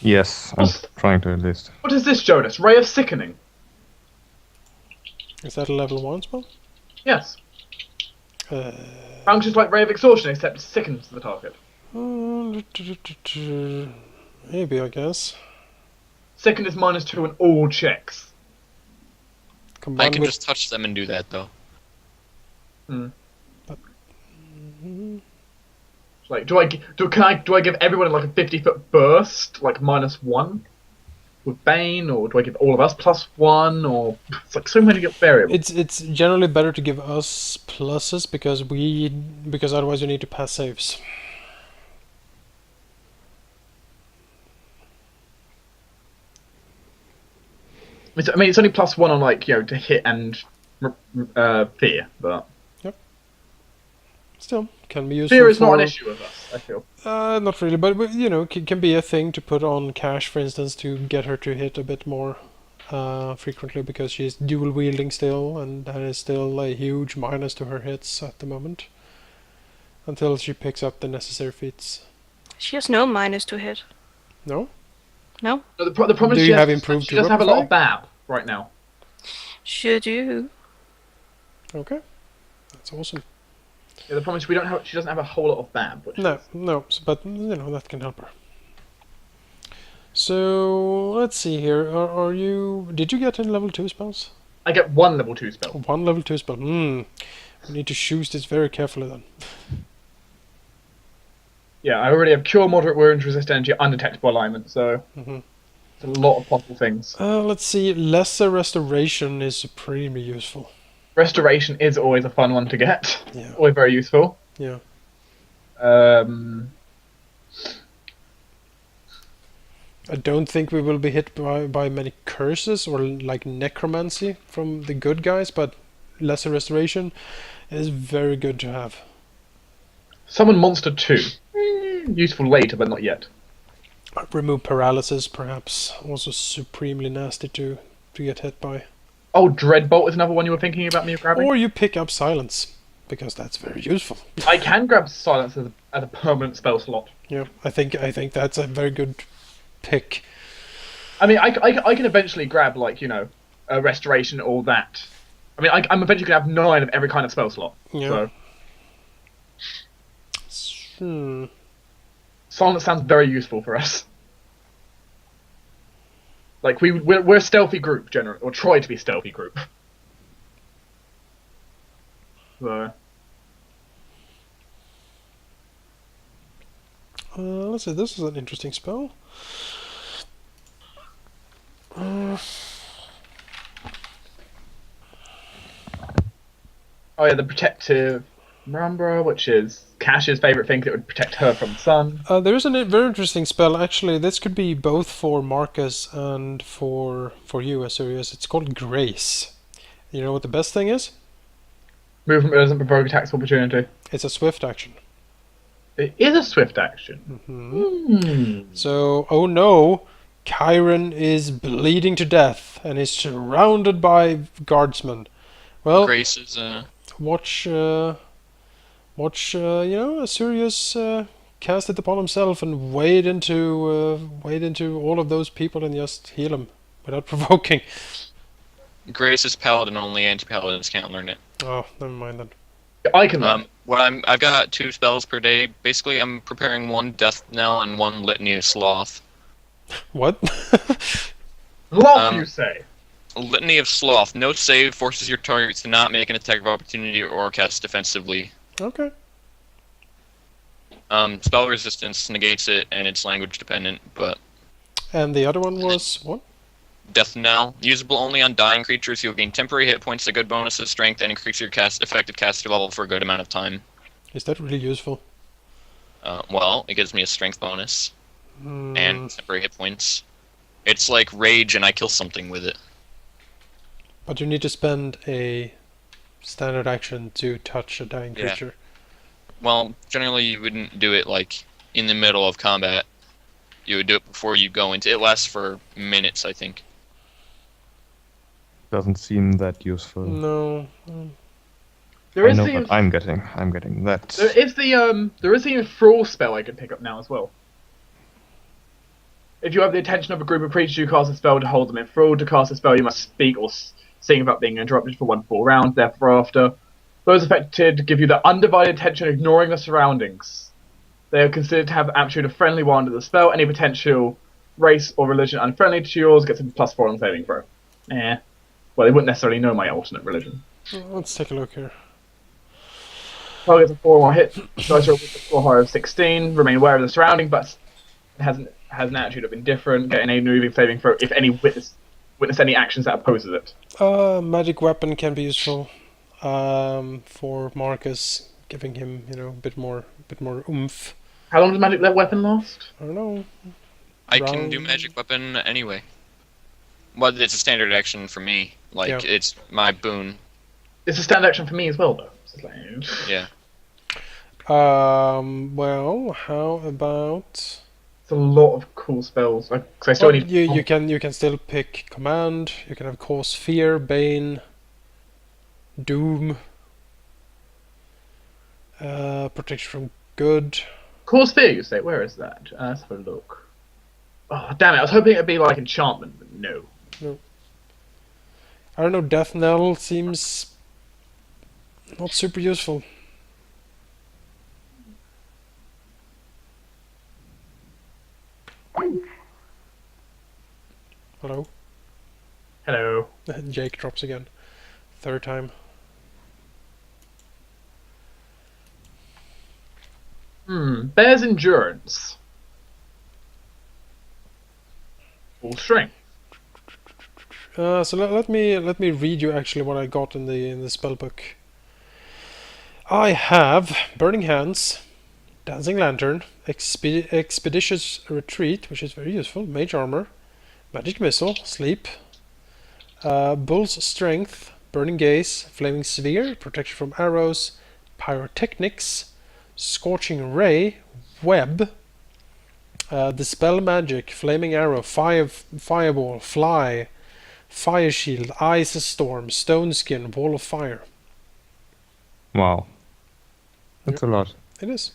Yes, I'm trying to at least. What is this, Jonas? Ray of Sickening. is that a level 1 spell? Yes. Uh, Functions like Ray of Exhaustion, except it sickens the target. maybe, I guess. Sicken is -2 on all checks. I Combined can with just touch them and do that though. Like, do I give everyone like a 50-foot burst, like -1 with Bane, or do I give all of us +1, or it's like so many variables. it's generally better to give us pluses because otherwise you need to pass saves. I mean, it's only +1 on like to hit and fear, but Still, can be useful. fear is not for, an issue with us. I feel. Not really, but can be a thing to put on Cash, for instance, to get her to hit a bit more frequently because she's dual wielding still, and that is still a huge minus to her hits at the moment until she picks up the necessary feats. She has no minus to hit. No, No? No, the problem Do is you she have has, improved she doesn't have a weapon lot of BAB right now. Should you? okay, that's awesome. Yeah, the problem is she doesn't have a whole lot of BAB. Which No, is, but that can help her. So let's see here. Are you? Did you get any level 2 spells? I get 1 level 2 spell. 1 level 2 spell. We need to choose this very carefully then. Yeah, I already have Cure, Moderate Wounds, Resist Energy, Undetectable Alignment, so Mhm. it's a lot of possible things. Let's see. Lesser restoration is supremely useful. Restoration is always a fun one to get. Yeah. Always very useful. Yeah. I don't think we will be hit by many curses or like necromancy from the good guys, but lesser restoration is very good to have. Summon monster 2. Useful later, but not yet. Remove paralysis, perhaps. Also supremely nasty to get hit by. Oh, Dreadbolt is another one you were thinking about me grabbing? Or you pick up silence, because that's very useful. I can grab Silence as a permanent spell slot. Yeah, I think that's a very good pick. I mean, I can eventually grab, like, you know, a Restoration or that. I mean, I'm eventually going to have 9 of every kind of spell slot. Yeah. So. Silence sounds very useful for us. Like, we're a stealthy group, generally, or try to be a stealthy group. So. Let's see, this is an interesting spell. Oh yeah, the Protective Marambra, which is Cash's favourite thing that would protect her from the sun. There is a very interesting spell, actually. This could be both for Marcus and for you, Asurius. It's called Grace. You know what the best thing is? Movement doesn't provoke attacks of opportunity. It's a swift action. It is a swift action. So, oh no, Chiron is bleeding to death and is surrounded by guardsmen. Well, Grace is watch, you know, Asurius cast it upon himself and wade into all of those people and just heal them without provoking. Grace is paladin only. Anti-paladins can't learn it. Oh, never mind then. I can learn. I've got 2 spells per day. Basically, I'm preparing 1 Death Knell and 1 Litany of Sloth. What? Sloth, you say? Litany of Sloth. No save forces your targets to not make an attack of opportunity or cast defensively. Okay. Spell resistance negates it, and it's language dependent, but... And the other one was what? Death Knell. Usable only on dying creatures. You'll gain temporary hit points, a good bonus of strength, and increase your effective caster level for a good amount of time. Is that really useful? Well, it gives me a strength bonus. And temporary hit points. It's like rage and I kill something with it. But you need to spend a standard action to touch a dying creature. Well, generally you wouldn't do it like in the middle of combat. You would do it before you go into it. Lasts for minutes, I think. Doesn't seem that useful. No. There I is know the what I'm getting. I'm getting that. there is the enthrall spell I can pick up now as well. If you have the attention of a group of creatures, you cast a spell to hold them enthralled. To cast a spell, you must speak or sing about being interrupted for 1 full round. Thereafter, those affected give you the undivided attention, ignoring the surroundings. They are considered to have aptitude of friendly while under the spell. Any potential race or religion unfriendly to yours gets a +4 on saving throw. Well, they wouldn't necessarily know my alternate religion. Let's take a look here. Target's a 4-1 hit. Dice roll with a score higher of 16. Remain aware of the surrounding, but has an attitude of indifferent. Get a moving saving throw if any witness any actions that opposes it. Magic weapon can be useful for Marcus, giving him, you know, a bit more oomph. How long does magic weapon last? I don't know. I can do magic weapon anyway. Well, it's a standard action for me. Like, it's my boon. It's a standard action for me as well, though. Yeah. Well, how about... It's a lot of cool spells. I still need... You can still pick command. You can have cause fear, bane, doom, protection from good. Cause fear, you say? Where is that? Let's have a look. Oh, damn it. I was hoping it'd be like enchantment, but no. No. I don't know, Death Knell seems not super useful. Hello? Hello. Jake drops again. 3rd time. Bear's endurance. Full strength. So let me read you actually what I got in the spell book. I have Burning Hands, Dancing Lantern, Expeditious Retreat, which is very useful, Mage Armor, Magic Missile, Sleep, Bull's Strength, Burning Gaze, Flaming Sphere, Protection from Arrows, Pyrotechnics, Scorching Ray, Web, Dispel Magic, Flaming Arrow, Fireball, Fly, Fire Shield, Ice Storm, Stone Skin, Wall of Fire. Wow. That's a lot. It is.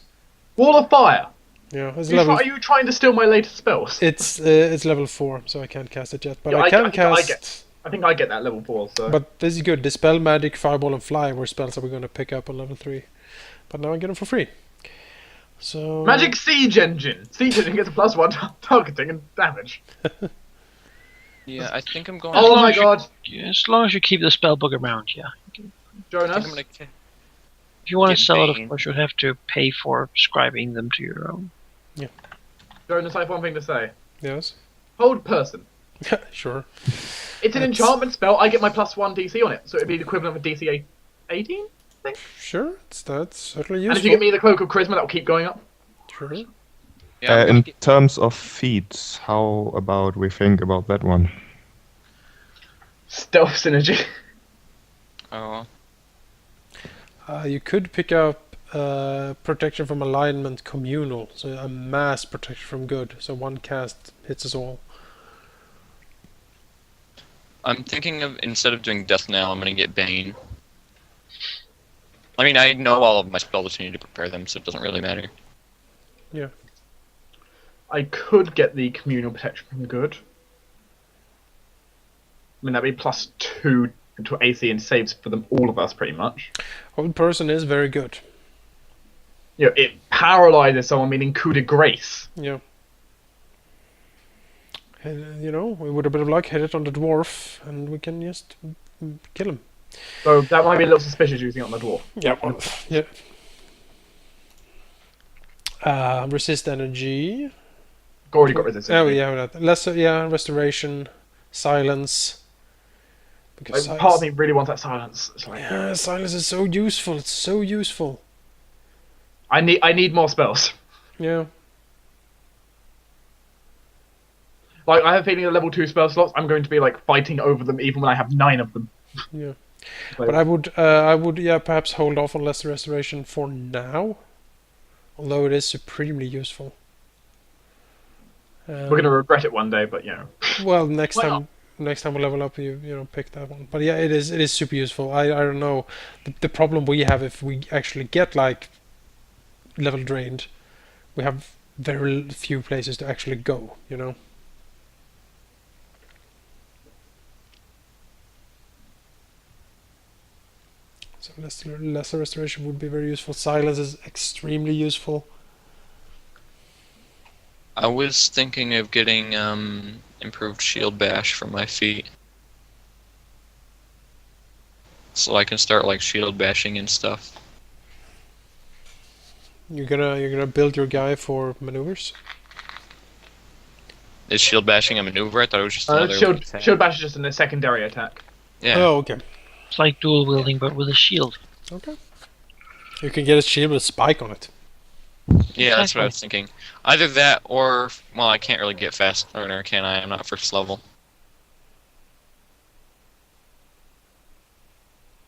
Wall of Fire. Yeah, it's You level. are you trying to steal my latest spells? It's level 4, so I can't cast it yet. But Yeah, I can cast. I think I get that level 4. So. But this is good. Dispel Magic, Fireball, and Fly were spells that we're going to pick up on level 3. But now I get them for free. So Magic Siege Engine. Siege Engine gets a +1 targeting and damage. Yeah, I think I'm going. Oh my god, Yeah, as long as you keep the spellbook around, yeah. I think Jonas. I'm gonna. If you want to Get sell it, Bane. of course, you'd have to pay for scribing them to your own. Jonas, I have one thing to say. yes, Hold person. sure. It's an That's- enchantment spell. I get my +1 DC on it, so it'd be the equivalent of a DC 18. Sure, that's certainly And if useful. you get me the Cloak of Charisma, that'll keep going up. Sure. Yeah, I'm gonna In get- terms of feats, how about we think about that one? Stealth synergy. oh, You could pick up protection from alignment communal, so a mass protection from good. So one cast hits us all. I'm thinking of instead of doing Death Now, I'm gonna get Bane. I mean, I know all of my spells I need to prepare them, so it doesn't really matter. I could get the communal protection from good. I mean, that'd be +2 to AC and saves for them, all of us, pretty much. Old person is very good. You know, it paralyzes someone, meaning coup de grace. Yeah. You know, with a bit of luck, hit it on the dwarf, and we can just kill him. So that might be a little suspicious using it on the dwarf. Yeah. Well, yeah. Resist energy. Already got resistance. Oh yeah, that. Lesser. Yeah, restoration, silence. Because Like, part of me really wants that silence. It's like, yeah, silence is so useful. It's so useful. I need more spells. Yeah. Like, I have a feeling the level 2 spell slots, I'm going to be like fighting over them even when I have 9 of them. Yeah. Like, But I would, yeah, perhaps hold off on lesser restoration for now. Although it is supremely useful. we're going to regret it one day, but you know. Well, next Why time we level up, you know, pick that one. But yeah, it is super useful. I don't know the problem we have if we actually get like level drained, we have very few places to actually go. You know. So lesser restoration would be very useful. Silence is extremely useful. I was thinking of getting improved shield bash for my feet, so I can start like shield bashing and stuff. You're gonna build your guy for maneuvers. Is shield bashing a maneuver? I thought it was just another attack. Shield bash is just in a secondary attack. Yeah. Oh, okay. It's like dual wielding, but with a shield. Okay. You can get a shield with a spike on it. Yeah, that's what I was thinking. Either that or, well, I can't really get fast learner, can I? I'm not first level.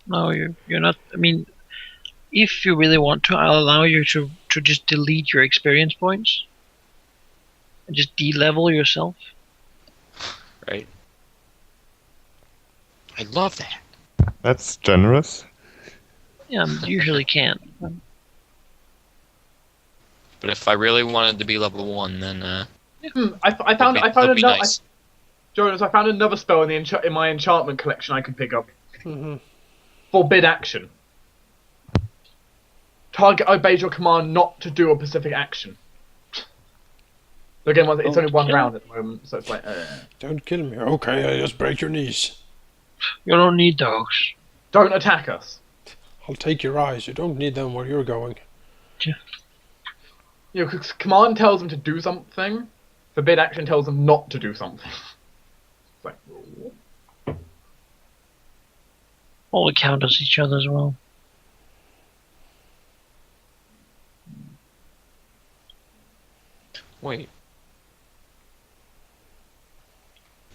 No, you're not. I mean, if you really want to, I'll allow you to just delete your experience points and just de-level yourself. Right. I love that. That's generous. Yeah, usually can. But if I really wanted to be level 1, then I found that'd be another. nice. Jonas, I found another spell in in my enchantment collection I could pick up. Mm-hmm. Forbid action. Target obeys your command not to do a specific action. Again, it's only one Okay. round at the moment, so it's like. Don't kill me. Okay, I just break your knees. You don't need those. Don't attack us. I'll take your eyes. You don't need them where you're going. You know, 'cause command tells them to do something. Forbid action tells them not to do something. It's like, All the count as each other as well. Wait.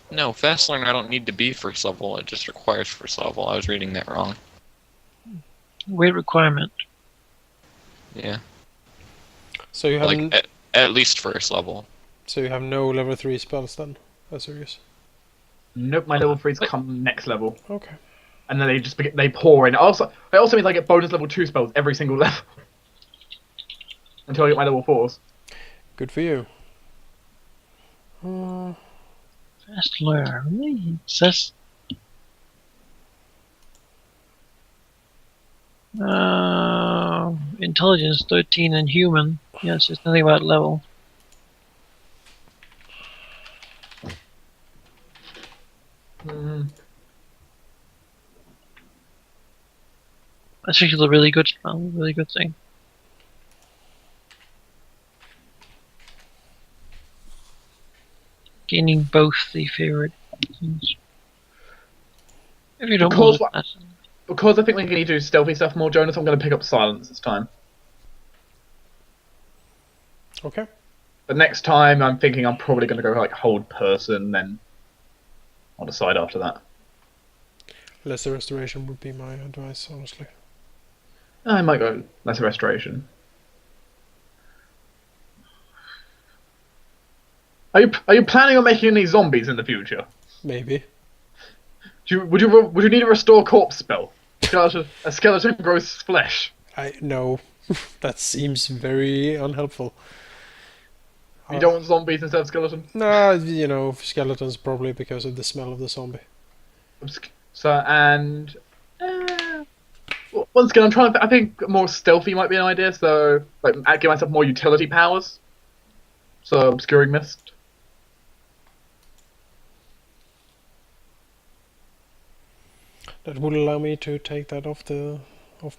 No, fast learner I don't need to be first level. It just requires first level. I was reading that wrong. Weight requirement. Yeah. So you have Like at least first level. so you have no level 3 spells then? That's serious. Nope, my level 3s come next level. Okay. And then they pour in. It also means I get bonus level 2 spells every single level. Until I get my level 4s. Good for you. Fast learner. Really? It says. Intelligence 13 and human. Yes, it's nothing about level. That's actually a really good spell, really good thing. Gaining both the favorite things. If you don't want it, Because I think we need to do stealthy stuff more, Jonas, I'm going to pick up silence this time. Okay. But next time, I'm thinking I'm probably going to go like hold person, then I'll decide after that. Lesser restoration would be my advice, honestly. I might go lesser restoration. Are you planning on making any zombies in the future? Maybe. Would you need a restore corpse spell? A skeleton grows flesh. No. That seems very unhelpful. You don't want zombies instead of skeleton? Nah, you know, skeletons probably because of the smell of the zombie. So, and once again, I think more stealthy might be an idea. So, like, I give myself more utility powers. So, obscuring mist. That would allow me to take that off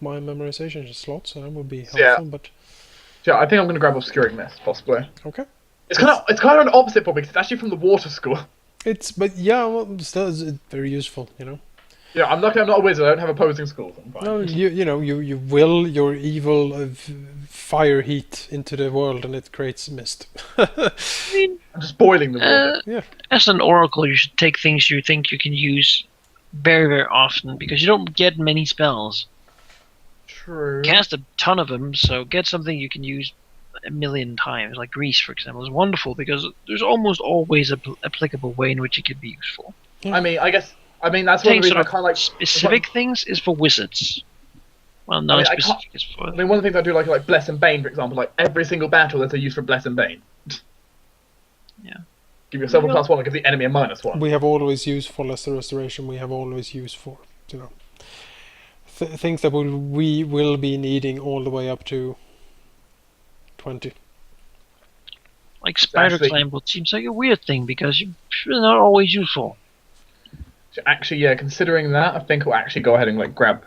my memorization slot, so that would be helpful. Yeah. But Yeah, I think I'm going to grab obscuring mist, possibly. okay. It's kind of an opposite for me because it's actually from the water school. But yeah, well, still it's very useful, you know. Yeah, I'm lucky I'm not a wizard. I don't have opposing schools. I'm fine. No, you will your evil of fire heat into the world, and it creates mist. I mean, I'm just boiling the water. Yeah. As an oracle, you should take things you think you can use very, very often because you don't get many spells. True. Cast a ton of them, so get something you can use a million times. Like grease, for example, is wonderful because there's almost always an applicable way in which it can be useful. Yeah. I mean, that's one of the Saying reasons I sort kind of of like specific things is for wizards. Well, non-specific is for. I mean, one of the things I do like Bless and Bane, for example, like every single battle there's a use for Bless and Bane. Yeah. Give yourself a +1 and give the enemy a -1. We have always used for lesser restoration. We have always used for, you know, things that we will be needing all the way up to 20. Like spider climb would seems like a weird thing because you're not always useful. So actually, yeah, considering that, I think we'll actually go ahead and like grab.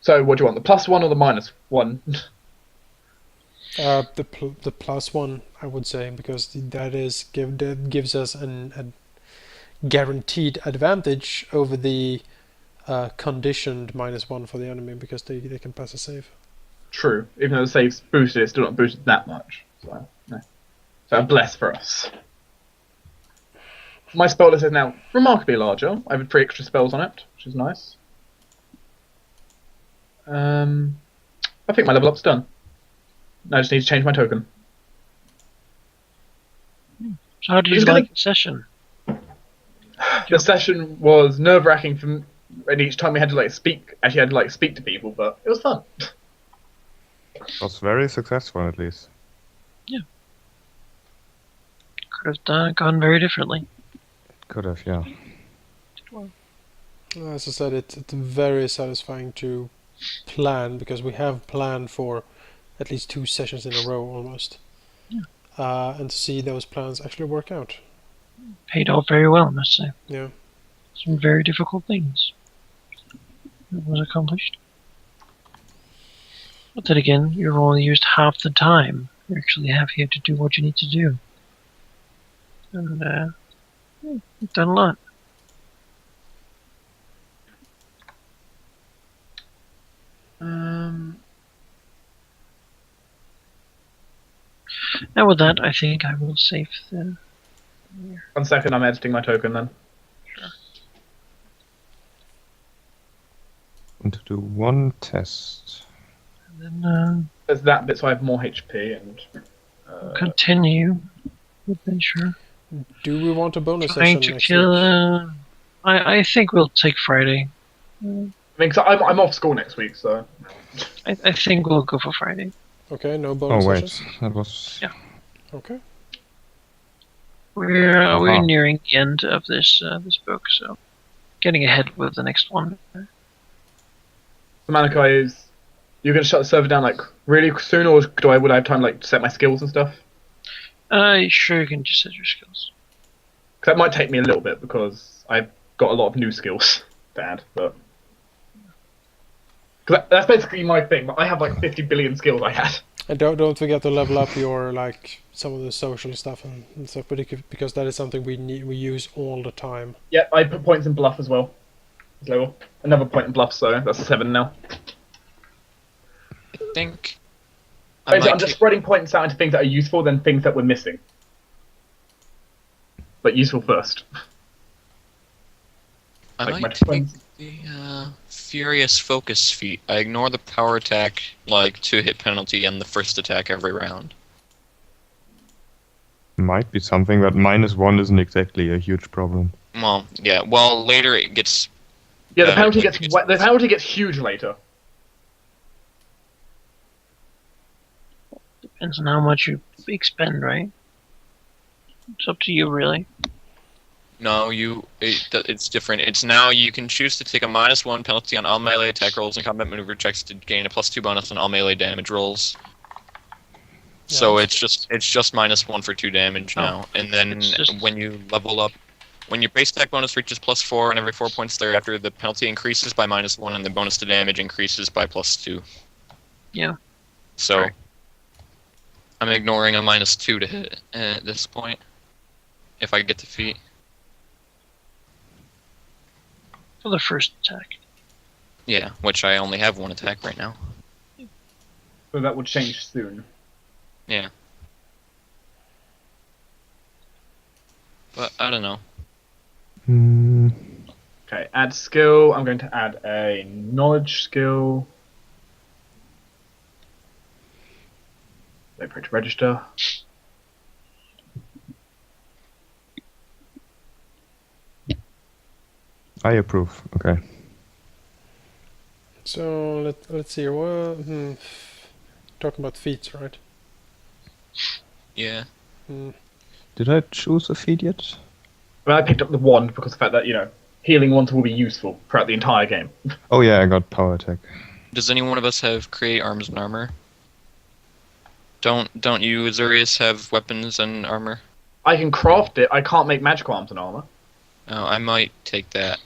So, what do you want, the +1 or the -1? The +1, I would say, because that gives us a guaranteed advantage over the conditioned -1 for the enemy because they can pass a save. True, even though the save's boosted, it's still not boosted that much. So, no. So, a bless for us. My spell list is now remarkably larger. I have 3 extra spells on it, which is nice. I think my level up's done. I just need to change my token. So how did you like the session? The session was nerve-wracking for me, and each time we had to like speak to people, but it was fun. It was very successful, at least. Yeah. Could have gone very differently. Could have, yeah. As I said, it's very satisfying to plan because we have planned for at least 2 sessions in a row almost. Yeah. And to see those plans actually work out. Paid off very well, I must say. Yeah. Some very difficult things. It was accomplished. But then again, you've only used half the time you actually have here to do what you need to do. And you've done a lot. And with that, I think I will save the... 1 second, I'm editing my token then. Want to do one test. And then There's that bit so I have more HP and... continue. Adventure. Do we want a bonus Trying session to next kill... week? I think we'll take Friday. I mean, 'cause I'm off school next week, so... I think we'll go for Friday. Okay, no Oh bonus wait, sessions. that was. Yeah. Okay. We're Aha. nearing the end of this this book, so getting ahead with the next one. So Malachi, is you gonna shut the server down like really soon, or would I have time like to set my skills and stuff? Sure, you can just set your skills. 'Cause that might take me a little bit because I've got a lot of new skills to add, but 'cause that's basically my thing. I have like 50 billion skills I had. And don't forget to level up your like some of the social stuff and stuff, because that is something we use all the time. Yeah, I put points in bluff as well. As level. Another point in bluff, so that's a 7 now. I think. Basically, I'm just spreading points out into things that are useful than things that we're missing. But useful first. I like my might take twins. the Furious Focus feat. I ignore the power attack, like 2-hit penalty on the first attack every round. Might be something, but -1 isn't exactly a huge problem. Well, yeah. Well, later it gets. Yeah, the better penalty when gets it the penalty gets huge later. Depends on how much you expend, right? It's up to you, really. No, it's different. It's now you can choose to take a -1 penalty on all melee attack rolls and combat maneuver checks to gain a +2 bonus on all melee damage rolls. So Yeah. it's just -1 for 2 damage now, and then It's just- when you level up, when your base attack bonus reaches +4, and every 4 points thereafter, the penalty increases by -1, and the bonus to damage increases by +2. Yeah. So Right. I'm ignoring a -2 to hit at this point. If I get the feat. For the first attack. Yeah, which I only have 1 attack right now. So that would change soon. Yeah. But I don't know. Hmm. Okay, add skill. I'm going to add a knowledge skill. Wait for it to register. I approve. Okay. So let's see. Talking about feats, right? Yeah. Did I choose a feat yet? Well, I picked up the wand because of the fact that, healing wands will be useful throughout the entire game. Oh yeah, I got power attack. Does any one of us have create arms and armor? Don't you, Azurius, have weapons and armor? I can craft it, I can't make magic arms and armor. Oh, I might take that.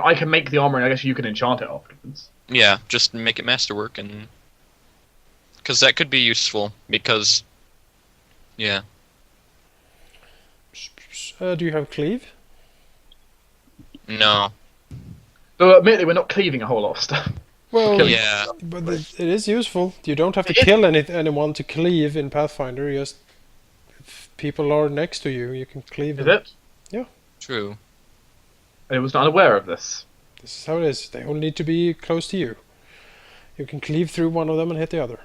I can make the armor and I guess you can enchant it afterwards. Yeah, just make it masterwork, and because that could be useful. Because, yeah, Do you have cleave? no, So admittedly, we're not cleaving a whole lot of stuff. Well, yeah, but it is useful. You don't have to It is- kill anyone to cleave in Pathfinder. Just if people are next to you, you can cleave Is them. it? true. I was not aware of this. This is how it is. They all need to be close to you. You can cleave through one of them and hit the other.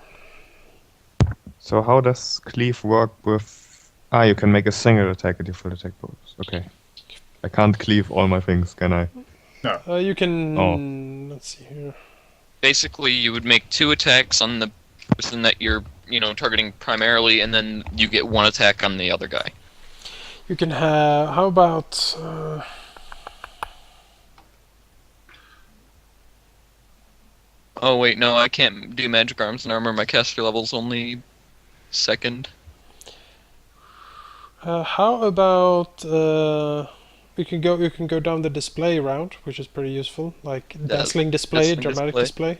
So how does cleave work with? You can make a single attack at your full attack bonus. Okay. I can't cleave all my things, can I? You can. Oh. Let's see here. Basically, you would make 2 attacks on the person that you're, targeting primarily, and then you get 1 attack on the other guy. You can have. How about? Oh wait, no, I can't do magic arms and armor. My caster level's only 2nd. How about? You can go down the display route, which is pretty useful, like dazzling display, dazzling dramatic display.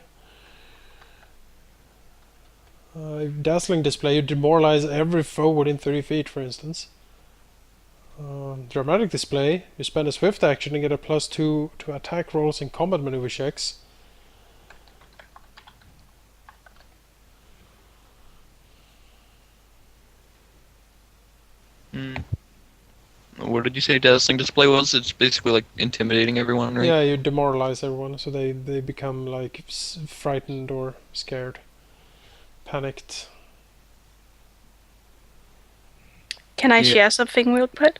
Dazzling display, you demoralize every foe within 30 feet, for instance. Dramatic display, you spend a swift action and get a +2 to attack rolls and combat maneuver checks. what did you say dazzling display was? It's basically like intimidating everyone, right? Yeah, you demoralize everyone, so they become like frightened or scared, panicked. Can I Yeah. share something real quick?